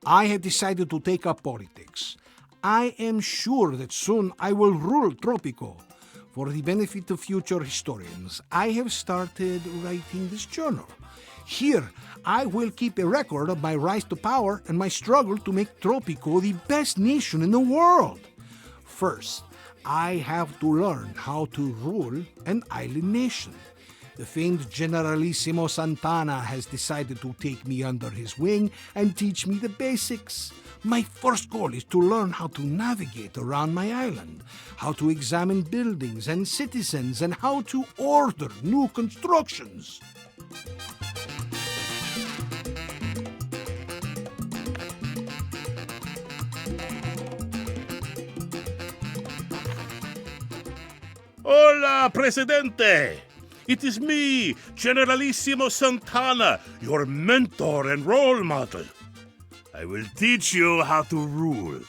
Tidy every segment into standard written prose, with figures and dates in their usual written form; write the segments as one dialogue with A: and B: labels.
A: I have decided to take up politics. I am sure that soon I will rule Tropico. For the benefit of future historians, I have started writing this journal. Here, I will keep a record of my rise to power and my struggle to make Tropico the best nation in the world. First, I have to learn how to rule an island nation. The famed Generalissimo Santana has decided to take me under his wing and teach me the basics. My first goal is to learn how to navigate around my island, how to examine buildings and citizens, and how to order new constructions.
B: Hola, Presidente! It is me, Generalissimo Santana, your mentor and role model. I will teach you how to rule.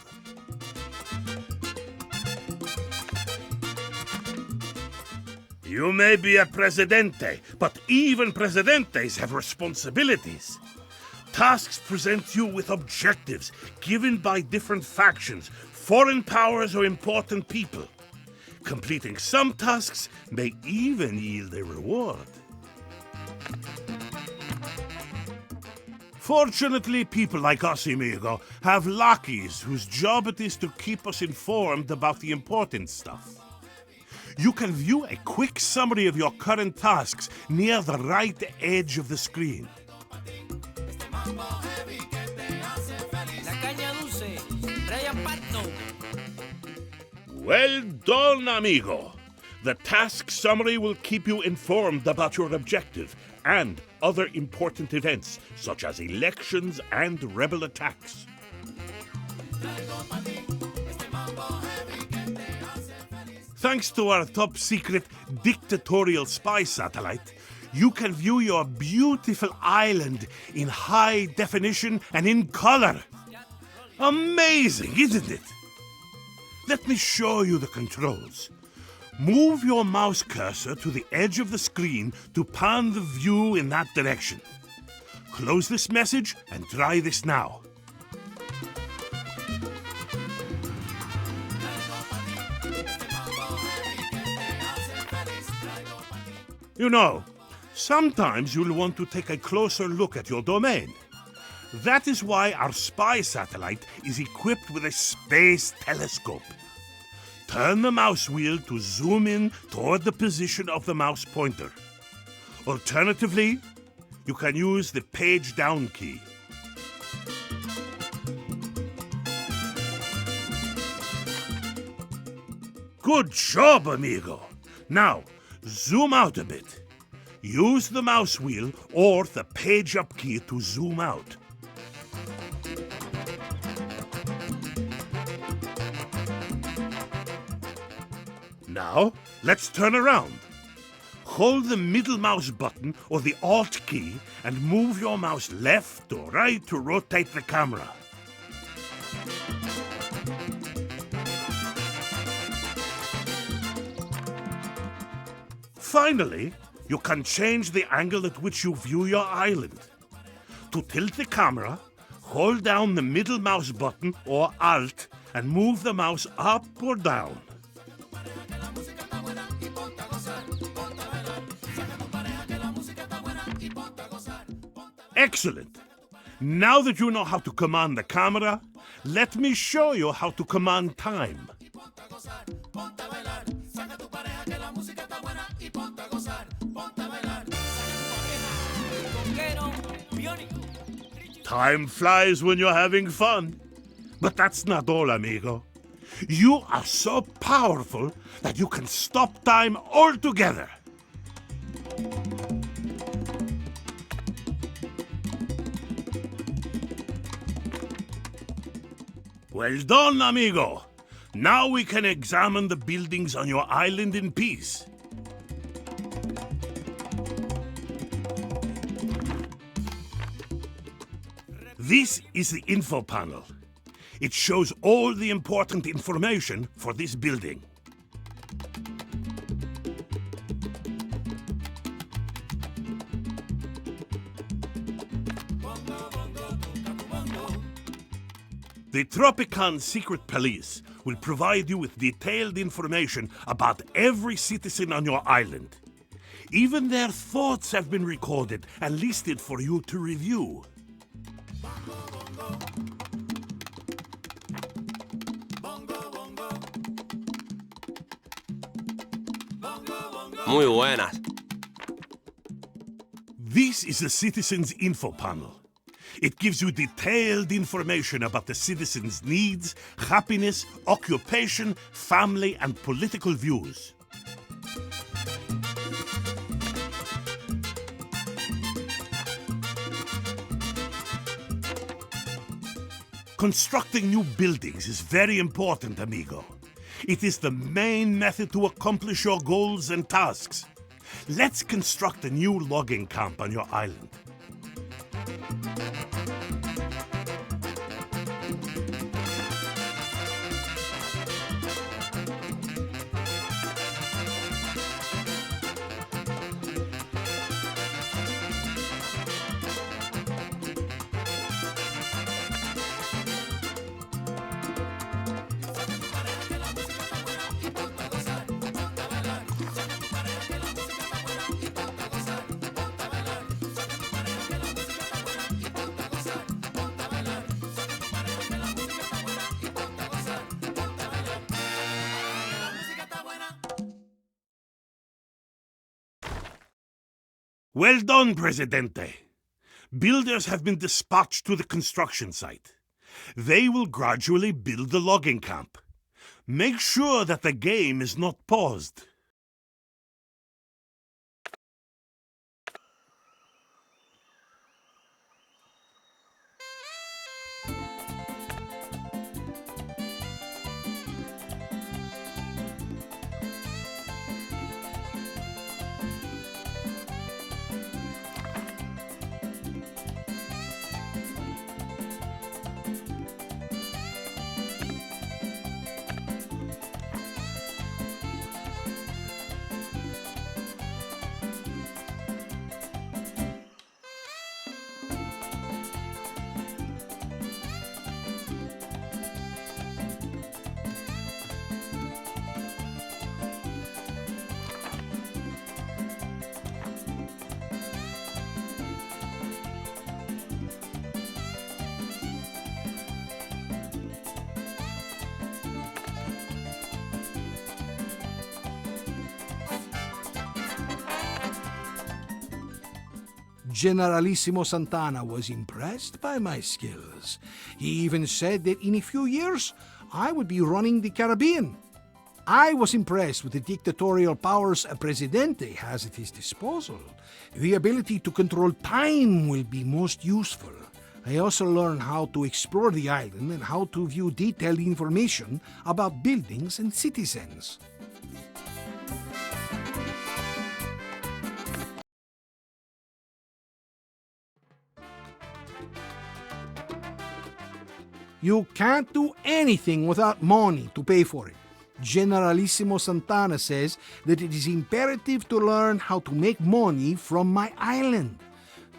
B: You may be a Presidente, but even Presidentes have responsibilities. Tasks present you with objectives given by different factions, foreign powers, or important people. Completing some tasks may even yield a reward. Fortunately, people like us, amigo, have lackeys whose job it is to keep us informed about the important stuff. You can view a quick summary of your current tasks near the right edge of the screen. Well done, amigo. The task summary will keep you informed about your objective and other important events, such as elections and rebel attacks. Thanks to our top-secret dictatorial spy satellite, you can view your beautiful island in high definition and in color. Amazing, isn't it? Let me show you the controls. Move your mouse cursor to the edge of the screen to pan the view in that direction. Close this message and try this now. You know, sometimes you'll want to take a closer look at your domain. That is why our spy satellite is equipped with a space telescope. Turn the mouse wheel to zoom in toward the position of the mouse pointer. Alternatively, you can use the page down key. Good job, amigo. Now, zoom out a bit. Use the mouse wheel or the page up key to zoom out. Now, let's turn around. Hold the middle mouse button or the Alt key and move your mouse left or right to rotate the camera. Finally, you can change the angle at which you view your island. To tilt the camera, hold down the middle mouse button or Alt and move the mouse up or down. Excellent! Now that you know how to command the camera, let me show you how to command time. Time flies when you're having fun. But that's not all, amigo. You are so powerful that you can stop time altogether. Well done, amigo. Now we can examine the buildings on your island in peace. This is the info panel. It shows all the important information for this building. The Tropican Secret Police will provide you with detailed information about every citizen on your island. Even their thoughts have been recorded and listed for you to review.
C: Muy buenas.
B: This is the Citizens Info Panel. It gives you detailed information about the citizens' needs, happiness, occupation, family, and political views. Constructing new buildings is very important, amigo. It is the main method to accomplish your goals and tasks. Let's construct a new logging camp on your island. Well done, Presidente. Builders have been dispatched to the construction site. They will gradually build the logging camp. Make sure that the game is not paused.
A: Generalissimo Santana was impressed by my skills. He even said that in a few years, I would be running the Caribbean. I was impressed with the dictatorial powers a Presidente has at his disposal. The ability to control time will be most useful. I also learned how to explore the island and how to view detailed information about buildings and citizens. You can't do anything without money to pay for it. Generalissimo Santana says that it is imperative to learn how to make money from my island.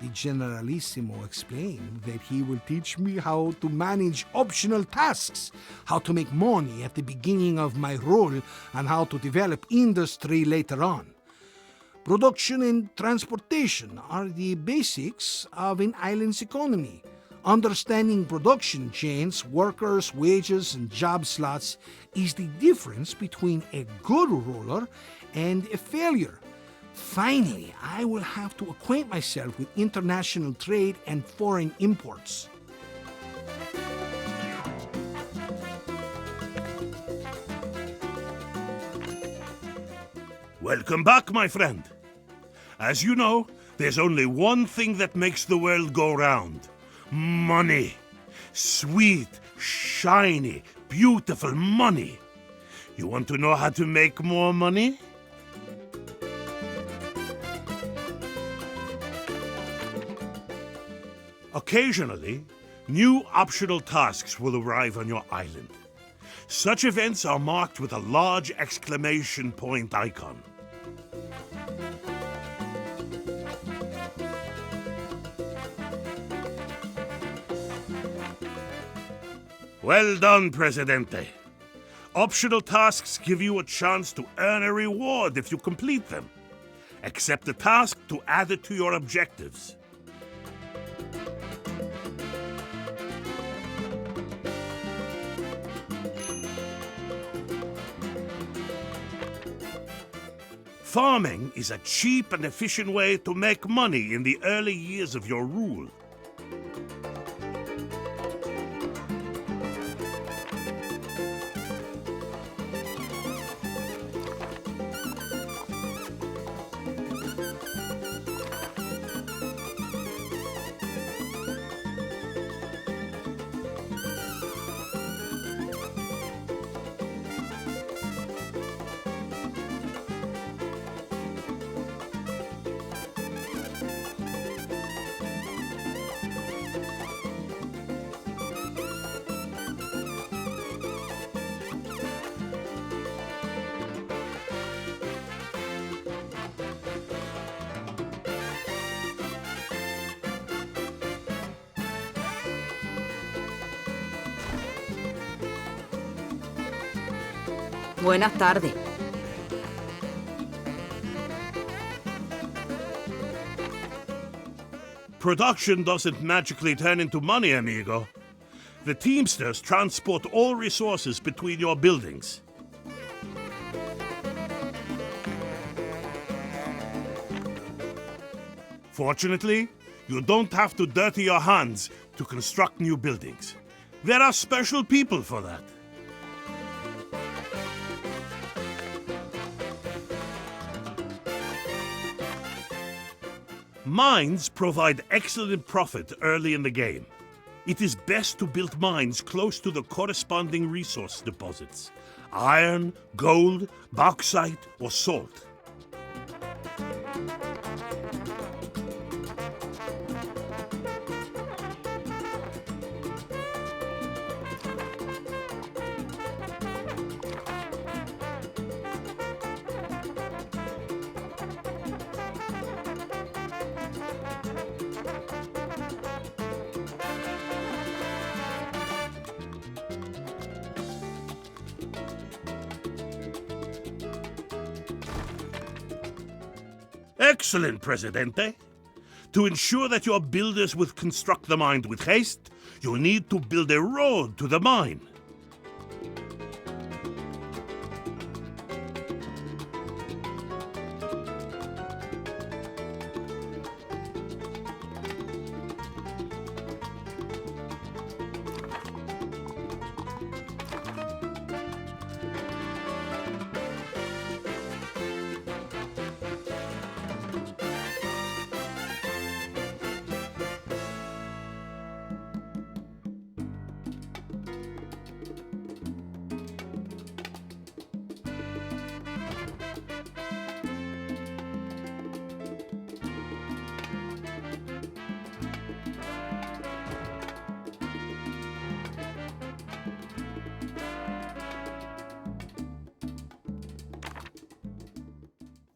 A: The Generalissimo explained that he will teach me how to manage optional tasks, how to make money at the beginning of my role, and how to develop industry later on. Production and transportation are the basics of an island's economy. Understanding production chains, workers, wages, and job slots is the difference between a good ruler and a failure. Finally, I will have to acquaint myself with international trade and foreign imports.
B: Welcome back, my friend. As you know, there's only one thing that makes the world go round. Money. Sweet, shiny, beautiful money. You want to know how to make more money? Occasionally, new optional tasks will arrive on your island. Such events are marked with a large exclamation point icon. Well done, Presidente. Optional tasks give you a chance to earn a reward if you complete them. Accept the task to add it to your objectives. Farming is a cheap and efficient way to make money in the early years of your rule.
D: Buenas tardes.
B: Production doesn't magically turn into money, amigo. The Teamsters transport all resources between your buildings. Fortunately, you don't have to dirty your hands to construct new buildings. There are special people for that. Mines provide excellent profit early in the game. It is best to build mines close to the corresponding resource deposits: iron, gold, bauxite, or salt. Excellent, Presidente. To ensure that your builders will construct the mine with haste, you need to build a road to the mine.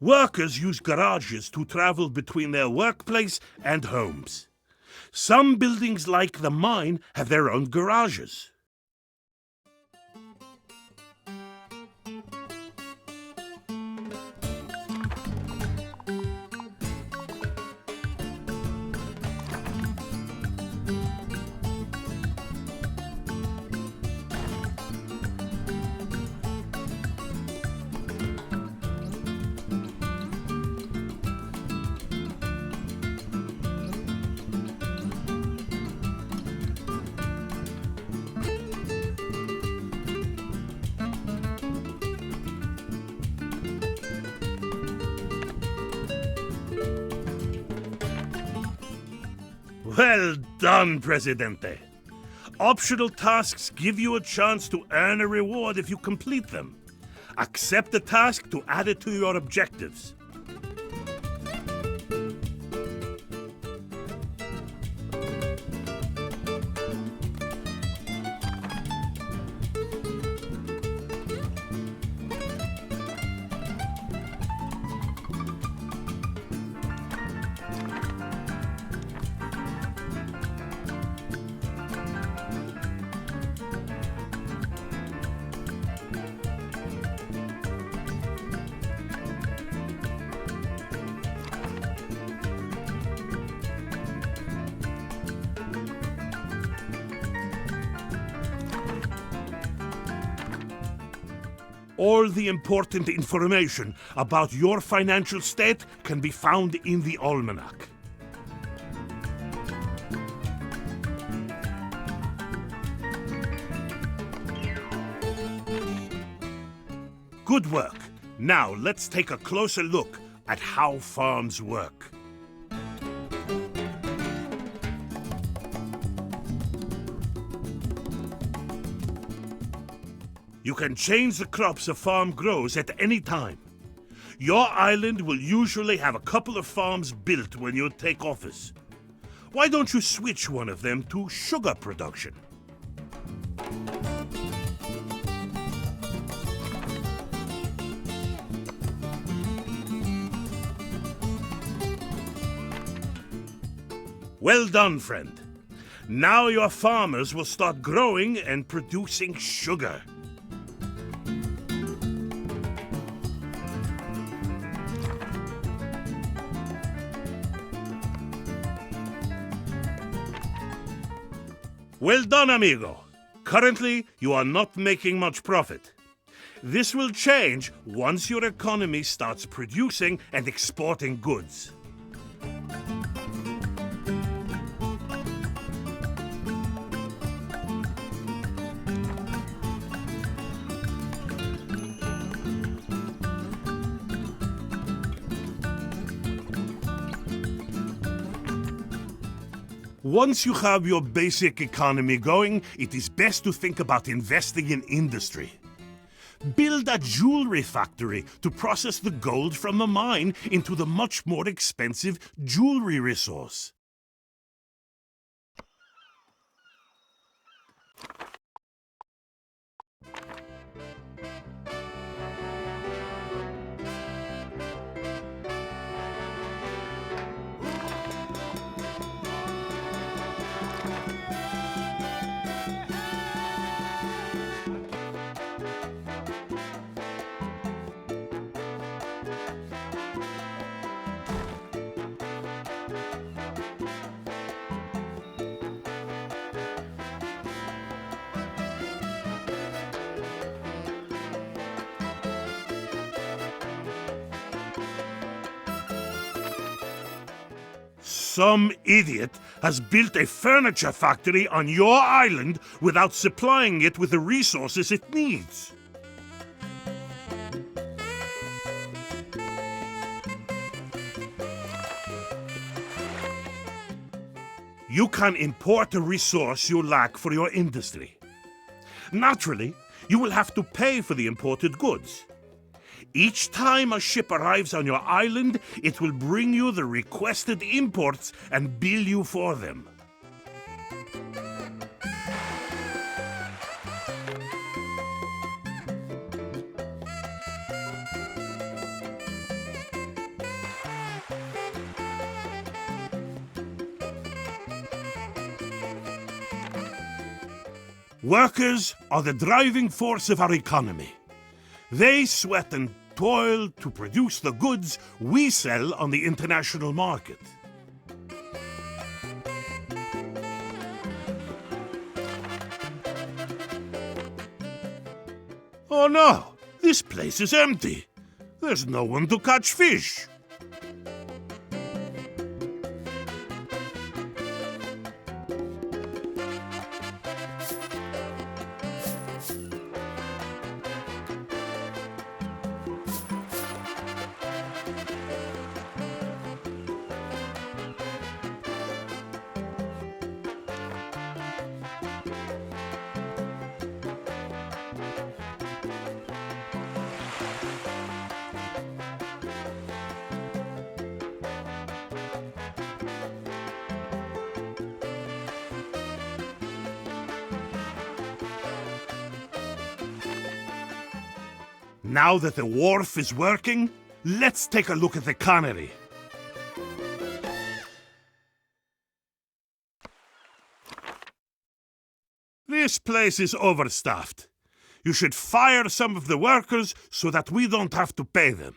B: Workers use garages to travel between their workplace and homes. Some buildings, like the mine, have their own garages. Well done, Presidente. Optional tasks give you a chance to earn a reward if you complete them. Accept the task to add it to your objectives. All the important information about your financial state can be found in the almanac. Good work. Now let's take a closer look at how farms work. You can change the crops a farm grows at any time. Your island will usually have a couple of farms built when you take office. Why don't you switch one of them to sugar production? Well done, friend. Now your farmers will start growing and producing sugar. Well done, amigo. Currently, you are not making much profit. This will change once your economy starts producing and exporting goods. Once you have your basic economy going, it is best to think about investing in industry. Build a jewelry factory to process the gold from the mine into the much more expensive jewelry resource. Some idiot has built a furniture factory on your island without supplying it with the resources it needs. You can import a resource you lack for your industry. Naturally, you will have to pay for the imported goods. Each time a ship arrives on your island, it will bring you the requested imports and bill you for them. Workers are the driving force of our economy. They sweat and toil to produce the goods we sell on the international market. Oh no, this place is empty. There's no one to catch fish. Now that the wharf is working, let's take a look at the cannery. This place is overstaffed. You should fire some of the workers so that we don't have to pay them.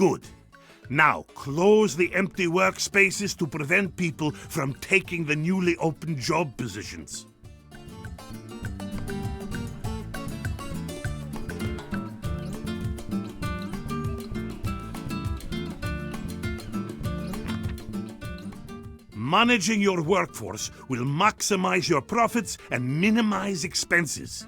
B: Good. Now, close the empty workspaces to prevent people from taking the newly opened job positions. Managing your workforce will maximize your profits and minimize expenses.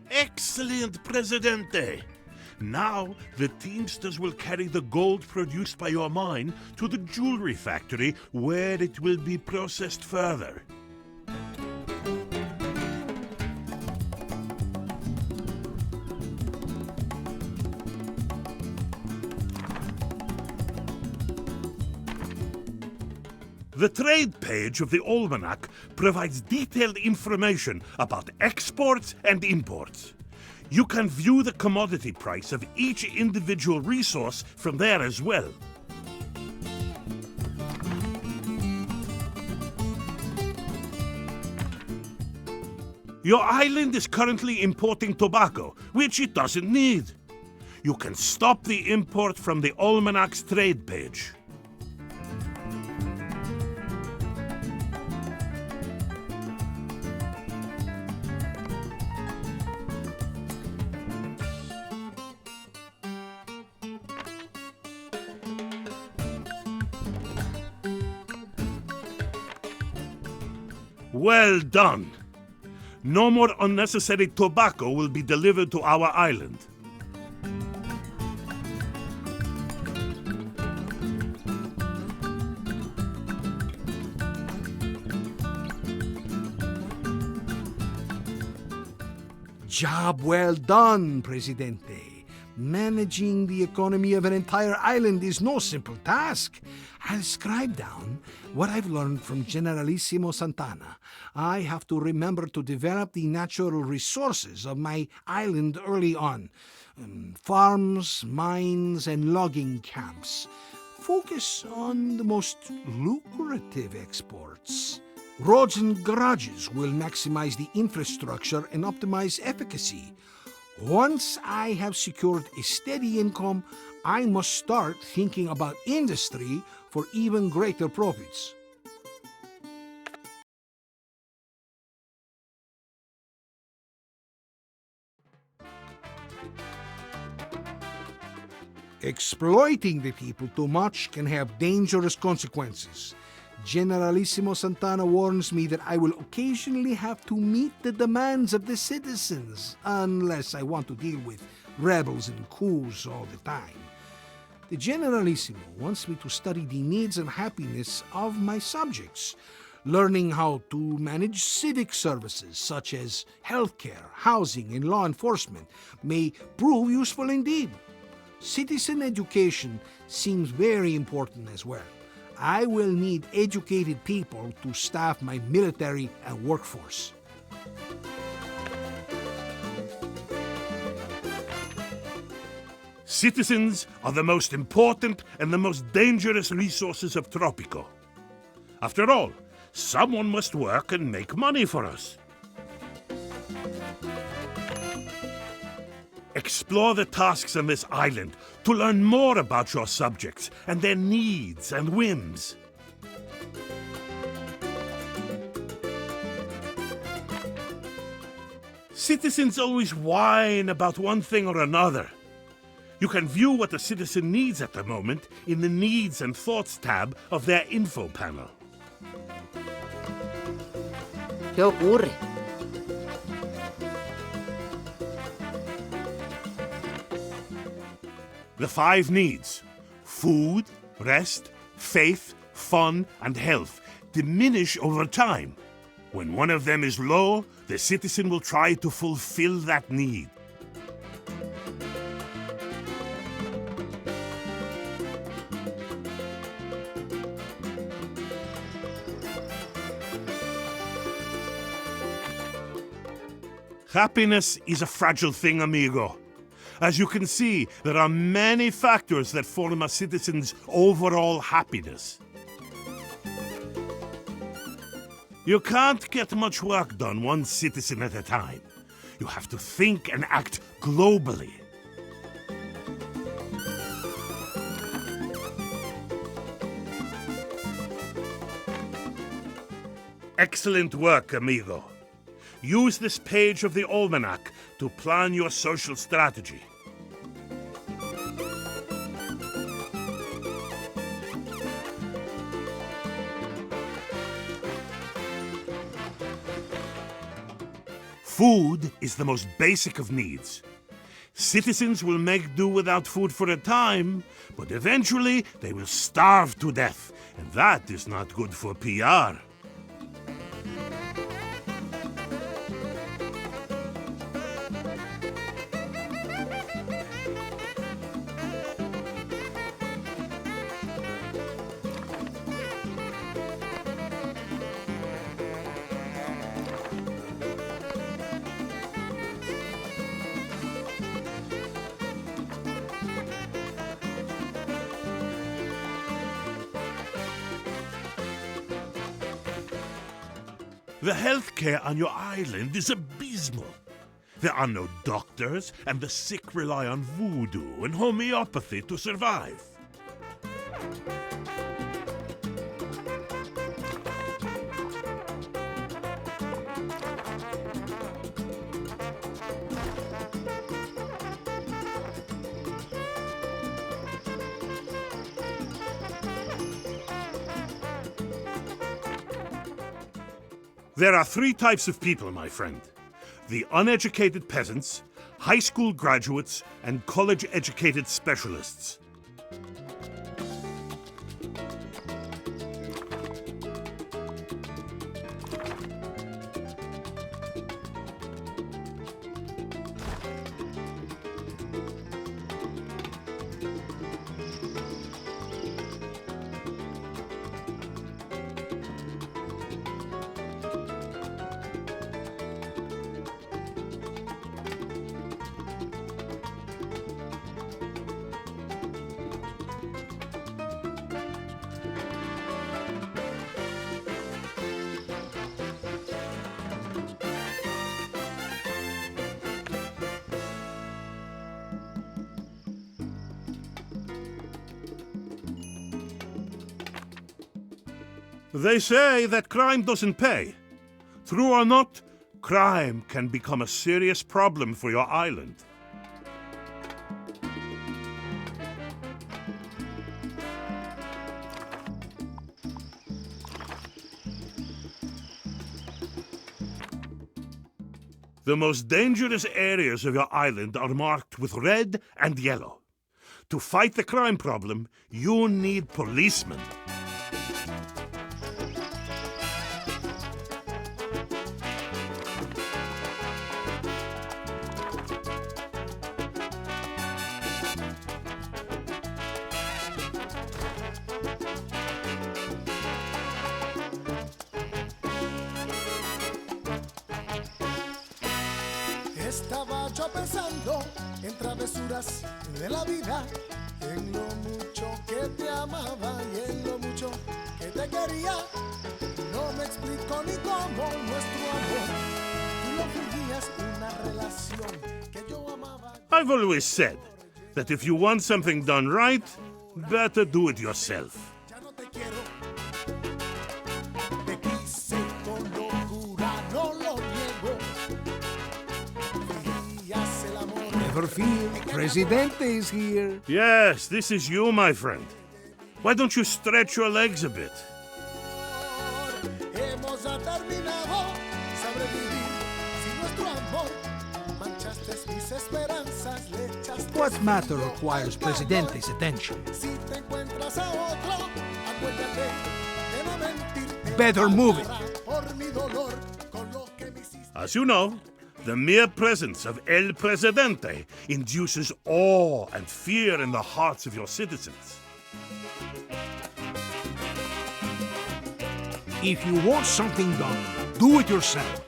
B: Excellent, Presidente! Now, the Teamsters will carry the gold produced by your mine to the jewelry factory where it will be processed further. The trade page of the almanac provides detailed information about exports and imports. You can view the commodity price of each individual resource from there as well. Your island is currently importing tobacco, which it doesn't need. You can stop the import from the almanac's trade page. Well done. No more unnecessary tobacco will be delivered to our island.
A: Job well done, Presidente. Managing the economy of an entire island is no simple task. I'll scribe down what I've learned from Generalissimo Santana. I have to remember to develop the natural resources of my island early on. Farms, mines, and logging camps. Focus on the most lucrative exports. Roads and garages will maximize the infrastructure and optimize efficacy. Once I have secured a steady income, I must start thinking about industry for even greater profits. Exploiting the people too much can have dangerous consequences. Generalissimo Santana warns me that I will occasionally have to meet the demands of the citizens, unless I want to deal with rebels and coups all the time. The Generalissimo wants me to study the needs and happiness of my subjects, learning how to manage civic services such as healthcare, housing, and law enforcement may prove useful indeed. Citizen education seems very important as well. I will need educated people to staff my military and workforce.
B: Citizens are the most important and the most dangerous resources of Tropico. After all, someone must work and make money for us. Explore the tasks on this island to learn more about your subjects and their needs and whims. Citizens always whine about one thing or another. You can view what a citizen needs at the moment in the Needs and Thoughts tab of their info panel.
D: ¿Qué ocurre?
B: The 5 needs: food, rest, faith, fun, and health diminish over time. When one of them is low, the citizen will try to fulfill that need. Happiness is a fragile thing, amigo. As you can see, there are many factors that form a citizen's overall happiness. You can't get much work done one citizen at a time. You have to think and act globally. Excellent work, amigo. Use this page of the almanac to plan your social strategy. Food is the most basic of needs. Citizens will make do without food for a time, but eventually they will starve to death, and that is not good for PR. The healthcare on your island is abysmal. There are no doctors, and the sick rely on voodoo and homeopathy to survive. There are 3 types of people, my friend. The uneducated peasants, high school graduates, and college-educated specialists. They say that crime doesn't pay. True or not, crime can become a serious problem for your island. The most dangerous areas of your island are marked with red and yellow. To fight the crime problem, you need policemen.
E: Estaba yo pensando en travesuras de la vida, en lo mucho que te amaba y en lo mucho que te quería. No me explico ni cómo nuestro amor, tú lo fingías una relación que yo amaba.
B: I've always said that if you want something done right, better do it yourself.
E: Ya no te quiero, te quise con locura, no lo niego.
A: Never fear, Presidente is here.
B: Yes, this is you, my friend. Why don't you stretch your legs a bit?
E: Hemos terminado, sabré vivir sin nuestro amor. Manchaste mis esperanzas, le echaste.
A: What matter requires Presidente's attention?
E: Si te encuentras a otro, acuérdate de no mentir.
A: Better move it.
E: Por mi dolor, con lo que me hiciste.
B: As you know, the mere presence of El Presidente induces awe and fear in the hearts of your citizens.
A: If you want something done, do it yourself.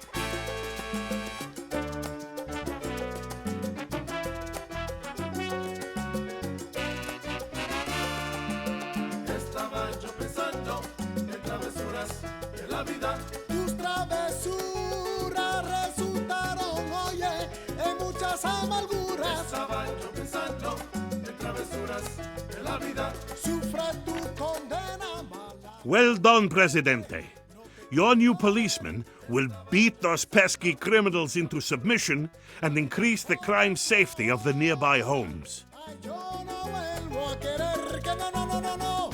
E: Estaba yo pensando en travesuras de la vida. Tus travesuras resultaron, oye, en muchas amarguras. Estaba yo pensando en travesuras de la vida. Sufre tu condena mala.
B: Well done, Presidente. Your new policemen will beat those pesky criminals into submission and increase the crime safety of the nearby homes.
E: Ay, yo no vuelvo a querer que no, no, no, no, no.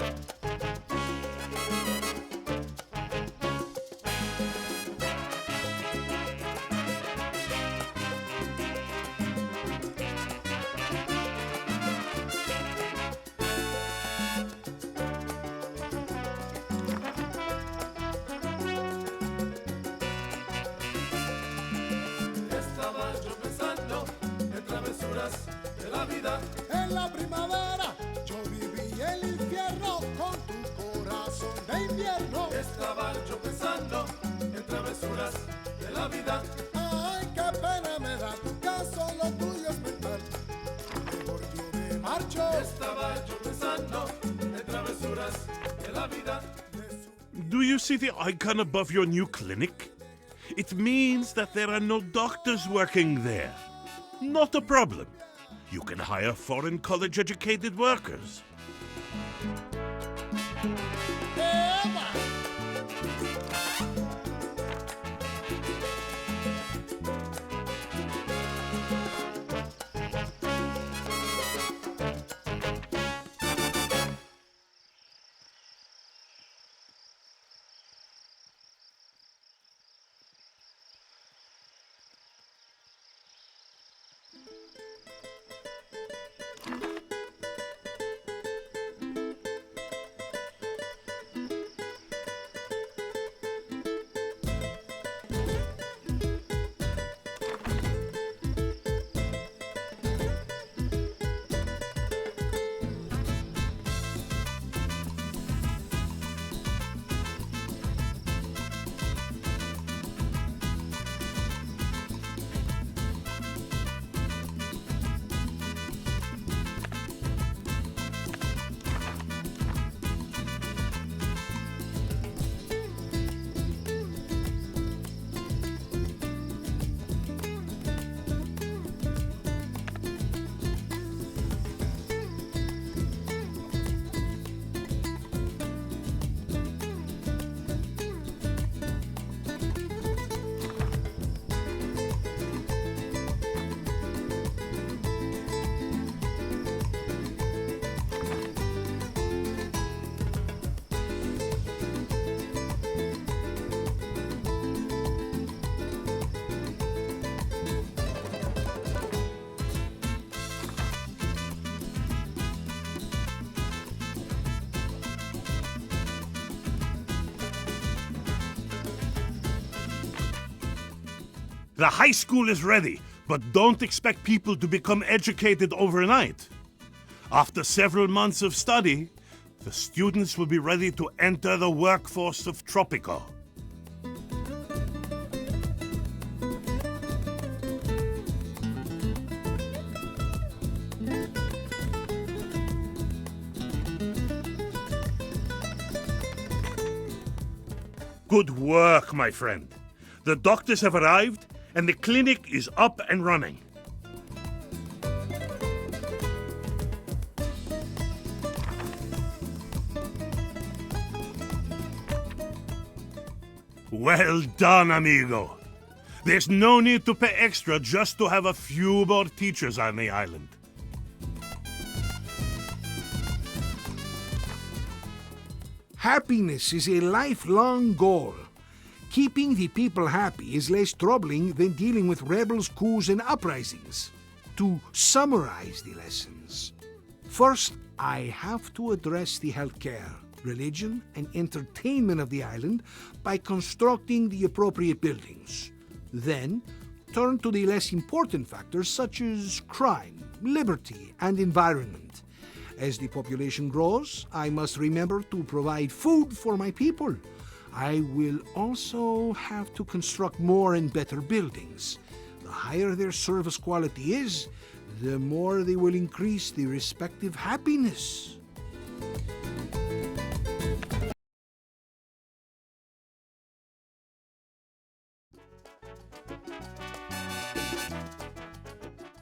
E: Estaba yo pensando en travesuras de la vida. En la primavera yo viví el infierno con tu corazón de invierno. Estaba yo pensando en travesuras de la vida. Ay, qué pena me da tu caso, lo tuyo es mental. Mejor yo me marcho. Estaba yo pensando en travesuras de la vida.
B: Do you see the icon above your new clinic? It means that there are no doctors working there. Not a problem. You can hire foreign college-educated workers.
E: ¡Eva!
B: The high school is ready, but don't expect people to become educated overnight. After several months of study, the students will be ready to enter the workforce of Tropico. Good work, my friend. The doctors have arrived, and the clinic is up and running. Well done, amigo. There's no need to pay extra just to have a few more teachers on the island.
A: Happiness is a lifelong goal. Keeping the people happy is less troubling than dealing with rebels, coups, and uprisings. To summarize the lessons, first, I have to address the healthcare, religion, and entertainment of the island by constructing the appropriate buildings. Then, turn to the less important factors such as crime, liberty, and environment. As the population grows, I must remember to provide food for my people. I will also have to construct more and better buildings. The higher their service quality is, the more they will increase the respective happiness.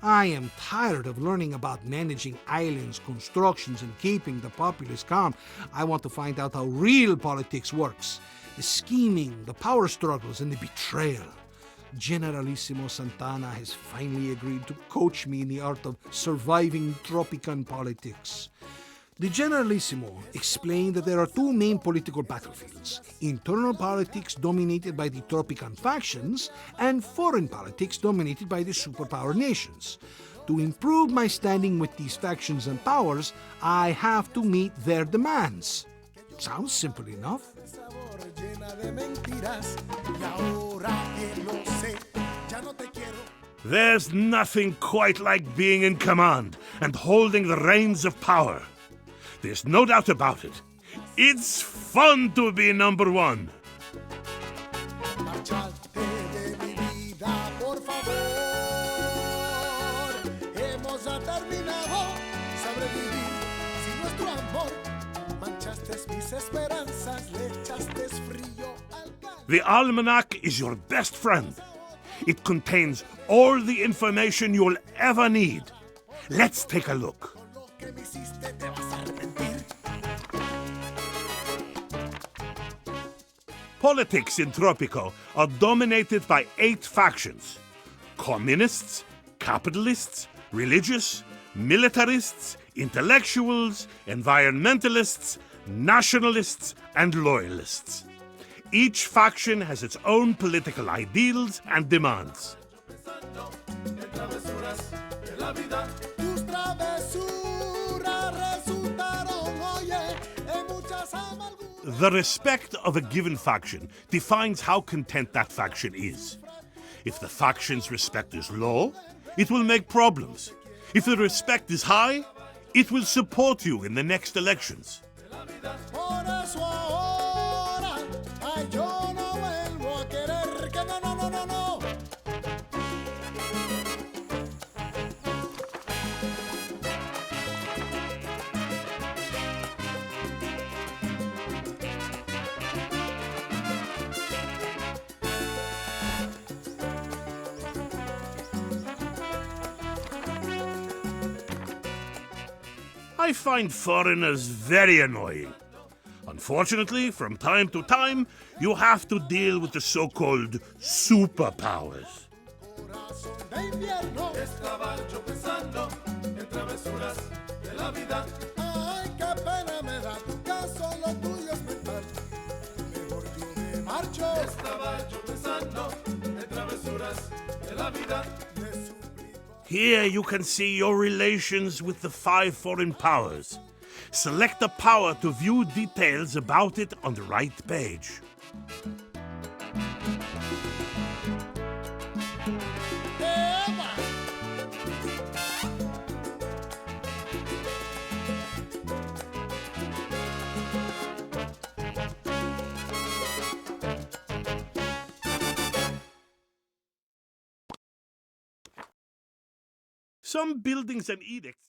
A: I am tired of learning about managing islands, constructions, and keeping the populace calm. I want to find out how real politics works. The scheming, the power struggles, and the betrayal. Generalissimo Santana has finally agreed to coach me in the art of surviving Tropican politics. The Generalissimo explained that there are two main political battlefields: internal politics dominated by the Tropican factions and foreign politics dominated by the superpower nations. To improve my standing with these factions and powers, I have to meet their demands. Sounds simple enough.
B: There's nothing quite like being in command and holding the reins of power. There's no doubt about it. It's fun to be number one. The Almanac is your best friend. It contains all the information you'll ever need. Let's take a look. Politics in Tropico are dominated by 8 factions: communists, capitalists, religious, militarists, intellectuals, environmentalists, nationalists, and loyalists. Each faction has its own political ideals and demands. The respect of a given faction defines how content that faction is. If the faction's respect is low, it will make problems. If the respect is high, it will support you in the next elections. I find foreigners very annoying. Unfortunately, from time to time, you have to deal with the so-called superpowers. Here you can see your relations with the 5 foreign powers. Select a power to view details about it on the right page. Some buildings and edicts.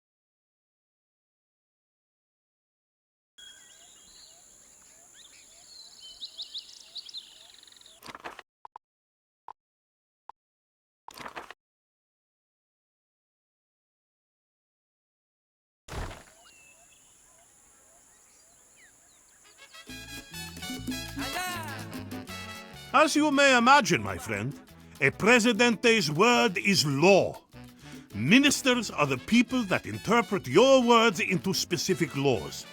B: As you may imagine, my friend, A presidente's word is law. Ministers are the people that interpret your words into specific laws.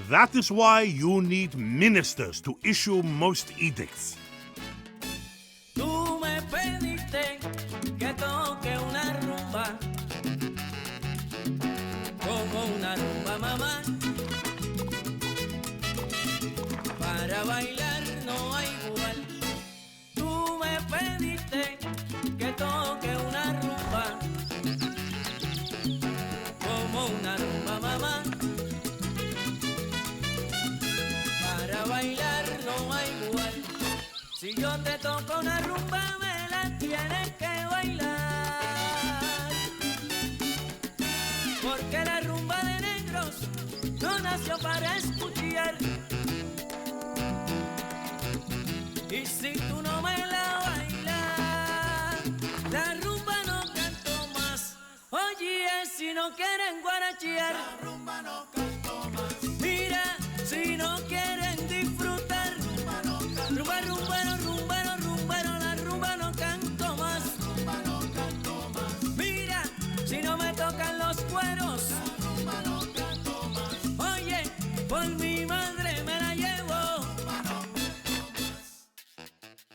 B: That is why you need ministers to issue most edicts.
F: Tú me pediste que toque una rumba, como una rumba, mamá. Para bailar no hay igual. Tú me pediste que toque una rumba, como una rumba, mamá. Para bailar no hay igual. Si yo te toco una rumba, me la tienes que bailar. Porque la rumba de negros no nació para escuchar. Y si tú no me la bailas, la rumba no canto más. Oye, si no quieren guarachear, la rumba no canto más. Mira, si no quieren disfrutar, rumba no canto. Rumba, rumbero, rumbero, rumbero, la rumba no canto más. Rumba no canto más. Mira, si no me tocan los cueros, la rumba no canto más. Oye, por mi madre me la llevo.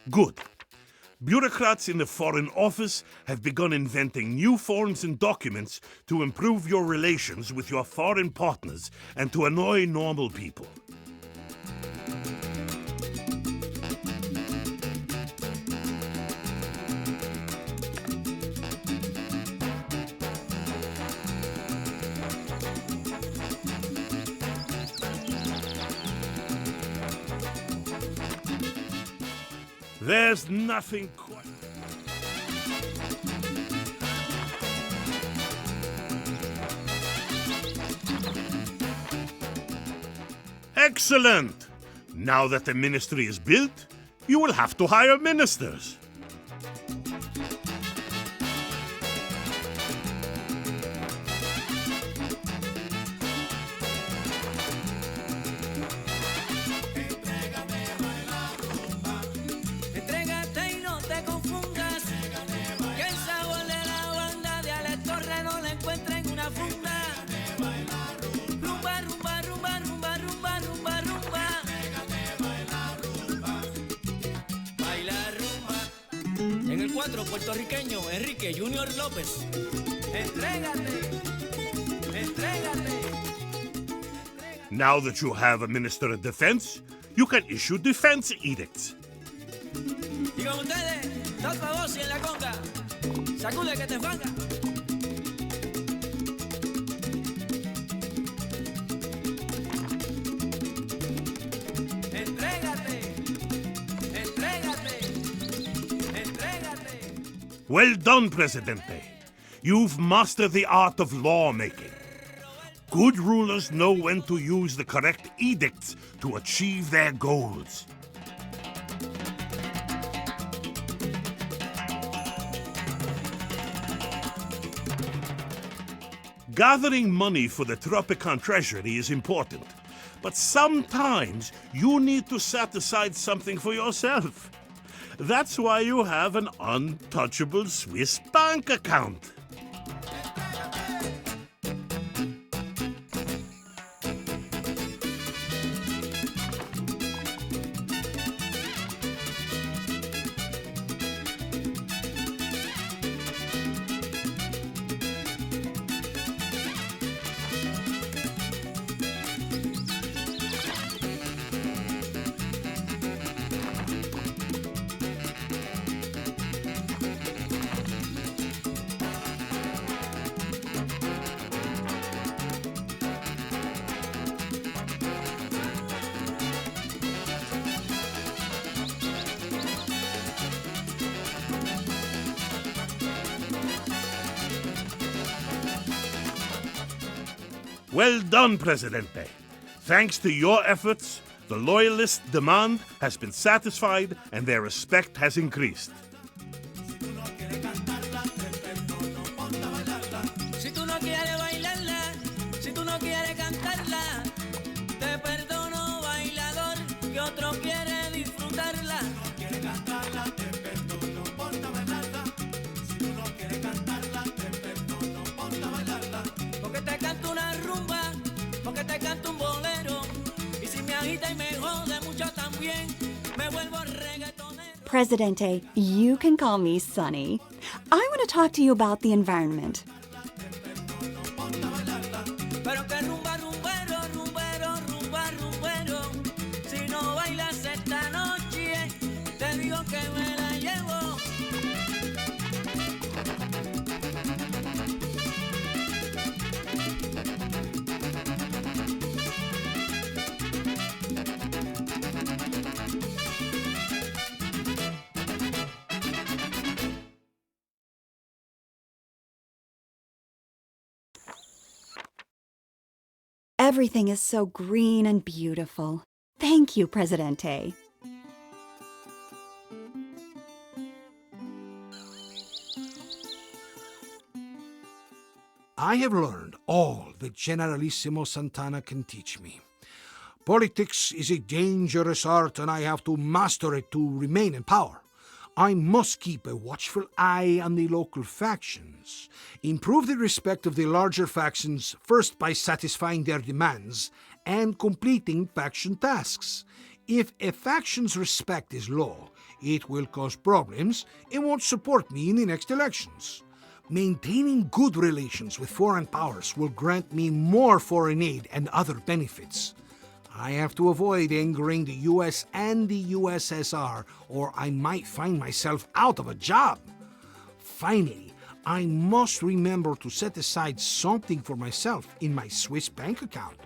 B: Good. Bureaucrats in the Foreign Office have begun inventing new forms and documents to improve your relations with your foreign partners and to annoy normal people. There's nothing quite... Excellent! Now that the ministry is built, you will have to hire ministers.
F: Entrégate y no te confundas, que el sabor de la banda de Alex Torre no le encuentra en una funda. Rumba, rumba, rumba, rumba, rumba, rumba, rumba. Baila rumba. En el 4 puertorriqueño Enrique Junior López. Entrégate, entrégate.
B: Now that you have a Minister of Defense, you can issue defense edicts.
F: Y con ustedes, dos pavos y en la conga. Sacude que te fanga. Entrégate, entrégate, entrégate.
B: Well done, Presidente. You've mastered the art of lawmaking. Good rulers know when to use the correct edicts to achieve their goals. Gathering money for the Tropico treasury is important, but sometimes you need to set aside something for yourself. That's why you have an untouchable Swiss bank account. Well done, Presidente. Thanks to your efforts, the loyalist demand has been satisfied and their respect has increased.
F: Si tú no quieres bailarla, si tú no quieres cantarla, te perdono, bailador, que otro quiere disfrutarla. Si tú no quieres cantarla, te perdono, póntame irrita y me jode mucho también. Me vuelvo reggaetonero.
G: Presidente, you can call me Sunny. I want to talk to you about the environment.
F: Pero que rumba, rumbero, rumbero, rumba, rumbero. Si no bailas esta noche, te digo que me la llevo.
G: Everything is so green and beautiful. Thank you, Presidente.
A: I have learned all that Generalissimo Santana can teach me. Politics is a dangerous art and I have to master it to remain in power. I must keep a watchful eye on the local factions, improve the respect of the larger factions first by satisfying their demands and completing faction tasks. If a faction's respect is low, it will cause problems and won't support me in the next elections. Maintaining good relations with foreign powers will grant me more foreign aid and other benefits. I have to avoid angering the US and the USSR, or I might find myself out of a job. Finally, I must remember to set aside something for myself in my Swiss bank account.